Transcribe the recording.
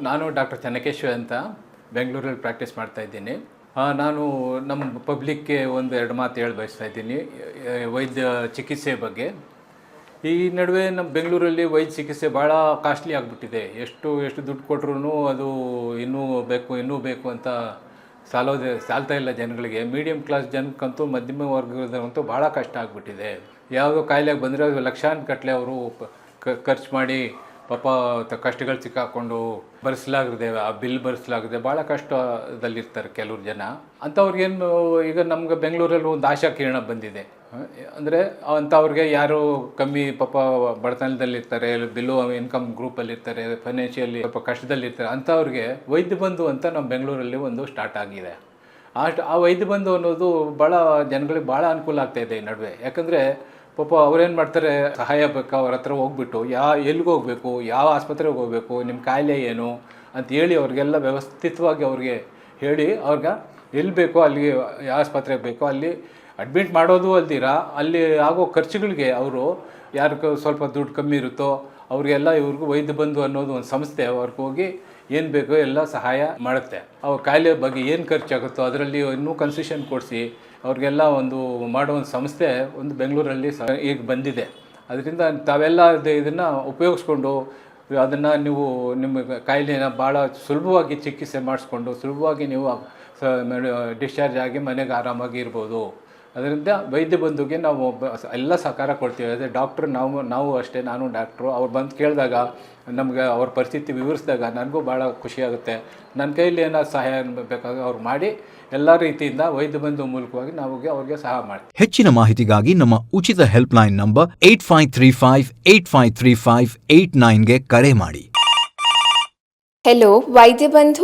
ನಾನು ಡಾಕ್ಟರ್ ಚೆನ್ನಕೇಶ್ವರ ಅಂತ ಬೆಂಗಳೂರಲ್ಲಿ ಪ್ರಾಕ್ಟೀಸ್ ಮಾಡ್ತಾಯಿದ್ದೀನಿ. ನಾನು ನಮ್ಮ ಪಬ್ಲಿಕ್ಗೆ ಎರಡು ಮಾತು ಹೇಳಿ ಬಯಸ್ತಾ ಇದ್ದೀನಿ ವೈದ್ಯ ಚಿಕಿತ್ಸೆ ಬಗ್ಗೆ. ಈ ನಡುವೆ ನಮ್ಮ ಬೆಂಗಳೂರಲ್ಲಿ ವೈದ್ಯ ಚಿಕಿತ್ಸೆ ಭಾಳ ಕಾಸ್ಟ್ಲಿ ಆಗಿಬಿಟ್ಟಿದೆ. ಎಷ್ಟು ದುಡ್ಡು ಕೊಟ್ರೂ ಅದು ಇನ್ನೂ ಬೇಕು ಅಂತ ಸಾಲ್ತಾ ಇಲ್ಲ ಜನಗಳಿಗೆ. ಮೀಡಿಯಮ್ ಕ್ಲಾಸ್ ಜನಕ್ಕಂತೂ ಮಧ್ಯಮ ವರ್ಗದಂತೂ ಭಾಳ ಕಷ್ಟ ಆಗಿಬಿಟ್ಟಿದೆ. ಯಾವುದೋ ಕಾಯಿಲೆಗೆ ಬಂದರೆ ಲಕ್ಷಾನುಗಟ್ಟಲೆ ಅವರು ಖರ್ಚು ಮಾಡಿ ಪಾಪ ಕಷ್ಟಗಳು ಸಿಕ್ಕಾಕೊಂಡು ಭರಿಸಲಾಗದೆ, ಆ ಬಿಲ್ ಭರಿಸಲಾಗದೆ ಭಾಳ ಕಷ್ಟದಲ್ಲಿರ್ತಾರೆ ಕೆಲವ್ರು ಜನ. ಅಂಥವ್ರಿಗೇನು ಈಗ ನಮ್ಗೆ ಬೆಂಗಳೂರಲ್ಲಿ ಒಂದು ಆಶಾ ಕಿರಣ ಬಂದಿದೆ. ಅಂದರೆ ಅಂಥವ್ರಿಗೆ ಯಾರು ಕಮ್ಮಿ ಪಾಪ ಬಡತನದಲ್ಲಿರ್ತಾರೆ, ಬಿಲೋ ಇನ್ಕಮ್ ಗ್ರೂಪಲ್ಲಿರ್ತಾರೆ, ಫೈನಾನ್ಷಿಯಲಿ ಸ್ವಲ್ಪ ಕಷ್ಟದಲ್ಲಿರ್ತಾರೆ, ಅಂಥವ್ರಿಗೆ ವೈದ್ಯ ಬಂಧು ಅಂತ ನಮ್ಮ ಬೆಂಗಳೂರಲ್ಲಿ ಒಂದು ಸ್ಟಾರ್ಟ್ ಆಗಿದೆ. ಆ ವೈದ್ಯ ಬಂಧು ಅನ್ನೋದು ಭಾಳ ಜನಗಳಿಗೆ ಭಾಳ ಅನುಕೂಲ ಆಗ್ತಾಯಿದೆ ಈ ನಡುವೆ. ಯಾಕಂದರೆ ಪಾಪ ಅವ್ರೇನು ಮಾಡ್ತಾರೆ, ಸಹಾಯ ಬೇಕು ಅವ್ರ ಹತ್ರ ಹೋಗ್ಬಿಟ್ಟು ಎಲ್ಲಿಗೆ ಹೋಗಬೇಕು, ಯಾವ ಆಸ್ಪತ್ರೆಗೆ ಹೋಗಬೇಕು, ನಿಮ್ಮ ಕಾಯಿಲೆ ಏನು ಅಂತ ಹೇಳಿ ಅವ್ರಿಗೆಲ್ಲ ವ್ಯವಸ್ಥಿತವಾಗಿ ಅವ್ರಿಗೆ ಹೇಳಿ ಅವ್ರಿಗೆ ಎಲ್ಲಿ ಬೇಕೋ ಅಲ್ಲಿಗೆ ಯಾವ ಆಸ್ಪತ್ರೆಗೆ ಬೇಕೋ ಅಲ್ಲಿ ಅಡ್ಮಿಟ್ ಮಾಡೋದು ಅಲ್ದಿರ ಅಲ್ಲಿ ಆಗೋ ಖರ್ಚುಗಳಿಗೆ ಅವರು ಯಾರಿಗೆ ಸ್ವಲ್ಪ ದುಡ್ಡು ಕಮ್ಮಿ ಇರುತ್ತೋ ಅವ್ರಿಗೆಲ್ಲ ಇವ್ರಿಗೂ ವೈದ್ಯ ಬಂಧು ಅನ್ನೋದು ಒಂದು ಸಂಸ್ಥೆ ಅವ್ರಿಗೆ ಹೋಗಿ ಏನು ಬೇಕೋ ಎಲ್ಲ ಸಹಾಯ ಮಾಡುತ್ತೆ. ಅವ್ರ ಕಾಯಿಲೆ ಬಗ್ಗೆ ಏನು ಖರ್ಚಾಗುತ್ತೋ ಅದರಲ್ಲಿ ಇನ್ನೂ ಕನ್ಸೆಷನ್ ಕೊಡಿಸಿ ಅವ್ರಿಗೆಲ್ಲ ಒಂದು ಮಾಡೋ ಒಂದು ಸಂಸ್ಥೆ ಒಂದು ಬೆಂಗಳೂರಲ್ಲಿ ಈಗ ಬಂದಿದೆ. ಅದರಿಂದ ತಾವೆಲ್ಲ ಇದನ್ನು ಉಪಯೋಗಿಸ್ಕೊಂಡು ಅದನ್ನು ನೀವು ನಿಮ್ಮ ಕಾಯಿಲೆನ ಭಾಳ ಸುಲಭವಾಗಿ ಚಿಕಿತ್ಸೆ ಮಾಡಿಸ್ಕೊಂಡು ಸುಲಭವಾಗಿ ನೀವು ಡಿಸ್ಚಾರ್ಜ್ ಆಗಿ ಮನೆಗೆ ಆರಾಮಾಗಿ ಇರ್ಬೋದು. ಅದರಿಂದ ವೈದ್ಯ ಬಂಧುಗೆ ನಾವು ಎಲ್ಲ ಸಹಕಾರ ಕೊಡ್ತೀವಿ. ಅದೇ ಡಾಕ್ಟ್ರು ನಾವು ಅಷ್ಟೇ, ನಾನು ಡಾಕ್ಟ್ರು. ಅವ್ರು ಬಂದು ಕೇಳಿದಾಗ ನಮಗೆ ಅವ್ರ ಪರಿಸ್ಥಿತಿ ವಿವರಿಸಿದಾಗ ನನಗೂ ಭಾಳ ಖುಷಿಯಾಗುತ್ತೆ. ನನ್ನ ಕೈಯಲ್ಲಿ ಏನಾದ್ರು ಸಹಾಯ ಬೇಕಾದ್ರೆ ಅವ್ರು ಮಾಡಿ ಎಲ್ಲ ರೀತಿಯಿಂದ ವೈದ್ಯ ಬಂಧು ಮೂಲಕವಾಗಿ ಅವ್ರಿಗೆ ಸಹಾಯ ಮಾಡ್ತೀವಿ. ಹೆಚ್ಚಿನ ಮಾಹಿತಿಗಾಗಿ ನಮ್ಮ ಉಚಿತ ಹೆಲ್ಪ್ಲೈನ್ ನಂಬರ್ 8535 8535 89ಗೆ ಕರೆ ಮಾಡಿ. ಹೆಲೋ ವೈದ್ಯ ಬಂಧು,